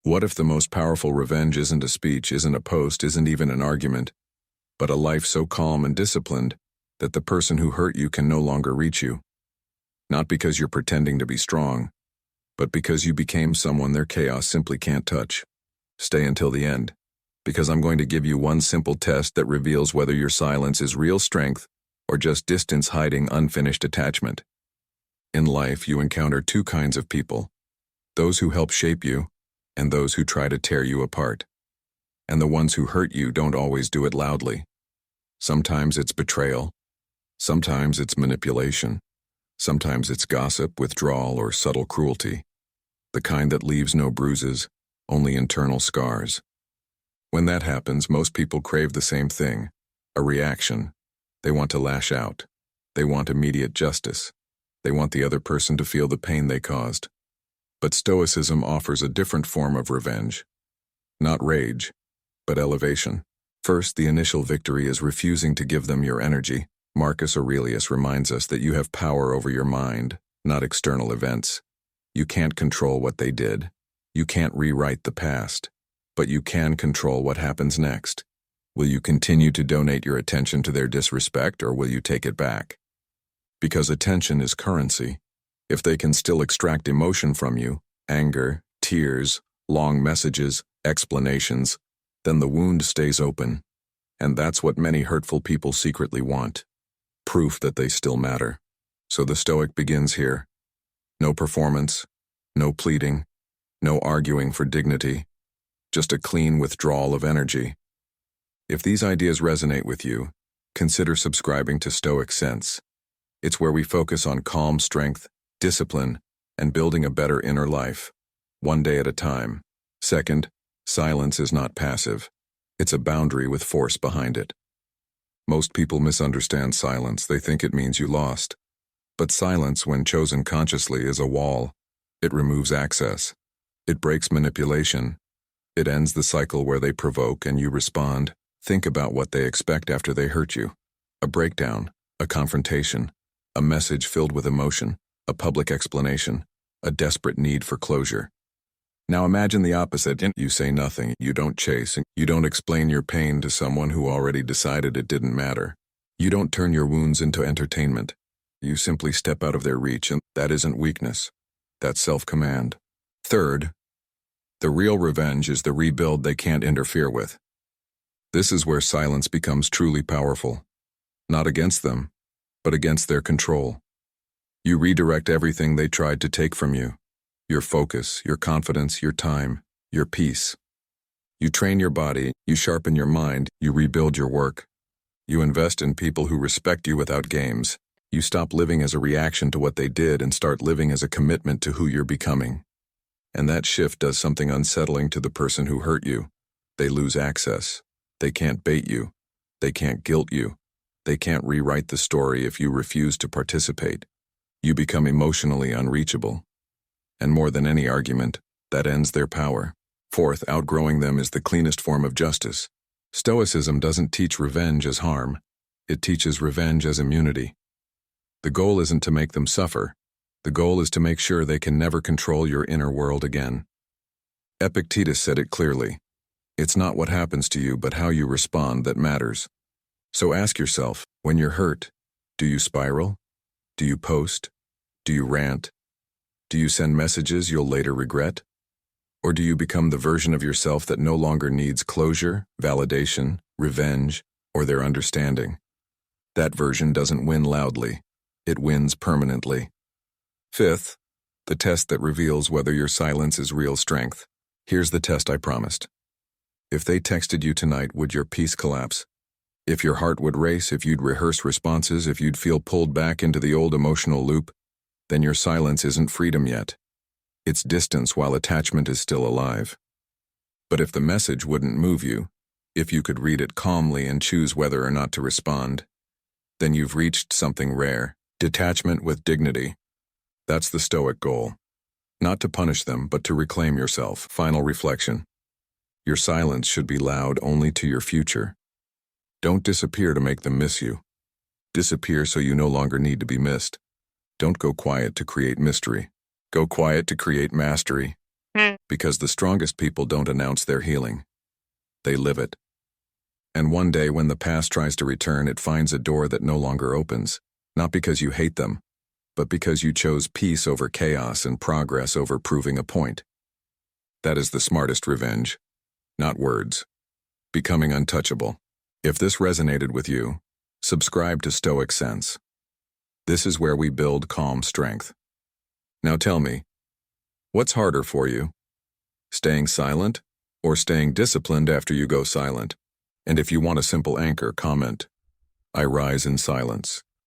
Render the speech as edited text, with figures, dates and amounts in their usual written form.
What if the most powerful revenge isn't a speech, isn't a post, isn't even an argument, but a life so calm and disciplined that the person who hurt you can no longer reach you? Not because you're pretending to be strong, but because you became someone their chaos simply can't touch. Stay until the end, because I'm going to give you one simple test that reveals whether your silence is real strength or just distance hiding unfinished attachment. In life, you encounter two kinds of people: those who help shape you and those who try to tear you apart. And the ones who hurt you don't always do it loudly. Sometimes it's betrayal. Sometimes it's manipulation. Sometimes it's gossip, withdrawal, or subtle cruelty. The kind that leaves no bruises, only internal scars. When that happens, most people crave the same thing: a reaction. They want to lash out. They want immediate justice. They want the other person to feel the pain they caused. But Stoicism offers a different form of revenge. Not rage, but elevation. First, the initial victory is refusing to give them your energy. Marcus Aurelius reminds us that you have power over your mind, not external events. You can't control what they did. You can't rewrite the past. But you can control what happens next. Will you continue to donate your attention to their disrespect, or will you take it back? Because attention is currency. If they can still extract emotion from you, anger, tears, long messages, explanations, then the wound stays open. And that's what many hurtful people secretly want: proof that they still matter. So the Stoic begins here. No performance, no pleading, no arguing for dignity, just a clean withdrawal of energy. If these ideas resonate with you, consider subscribing to Stoic Sense. It's where we focus on calm strength, discipline, and building a better inner life, one day at a time. Second, silence is not passive. It's a boundary with force behind it. Most people misunderstand silence. They think it means you lost. But silence, when chosen consciously, is a wall. It removes access. It breaks manipulation. It ends the cycle where they provoke and you respond. Think about what they expect after they hurt you: a breakdown, a confrontation, a message filled with emotion, a public explanation, a desperate need for closure. Now imagine the opposite. You say nothing, you don't chase, and you don't explain your pain to someone who already decided it didn't matter. You don't turn your wounds into entertainment. You simply step out of their reach, and that isn't weakness. That's self-command. Third, the real revenge is the rebuild they can't interfere with. This is where silence becomes truly powerful. Not against them, but against their control. You redirect everything they tried to take from you: your focus, your confidence, your time, your peace. You train your body, you sharpen your mind, you rebuild your work. You invest in people who respect you without games. You stop living as a reaction to what they did and start living as a commitment to who you're becoming. And that shift does something unsettling to the person who hurt you. They lose access. They can't bait you. They can't guilt you. They can't rewrite the story if you refuse to participate. You become emotionally unreachable. And more than any argument, that ends their power. Fourth, outgrowing them is the cleanest form of justice. Stoicism doesn't teach revenge as harm. It teaches revenge as immunity. The goal isn't to make them suffer. The goal is to make sure they can never control your inner world again. Epictetus said it clearly: it's not what happens to you, but how you respond that matters. So ask yourself, when you're hurt, do you spiral? Do you post? Do you rant? Do you send messages you'll later regret? Or do you become the version of yourself that no longer needs closure, validation, revenge, or their understanding? That version doesn't win loudly. It wins permanently. Fifth, the test that reveals whether your silence is real strength. Here's the test I promised. If they texted you tonight, would your peace collapse? If your heart would race, if you'd rehearse responses, if you'd feel pulled back into the old emotional loop, then your silence isn't freedom yet. It's distance while attachment is still alive. But if the message wouldn't move you, if you could read it calmly and choose whether or not to respond, then you've reached something rare: detachment with dignity. That's the Stoic goal. Not to punish them, but to reclaim yourself. Final reflection. Your silence should be loud only to your future. Don't disappear to make them miss you. Disappear so you no longer need to be missed. Don't go quiet to create mystery. Go quiet to create mastery. Because the strongest people don't announce their healing. They live it. And one day when the past tries to return, it finds a door that no longer opens, not because you hate them, but because you chose peace over chaos and progress over proving a point. That is the smartest revenge, not words. Becoming untouchable. If this resonated with you, subscribe to Stoic Sense. This is where we build calm strength. Now tell me, what's harder for you? Staying silent or staying disciplined after you go silent? And if you want a simple anchor, comment, I rise in silence.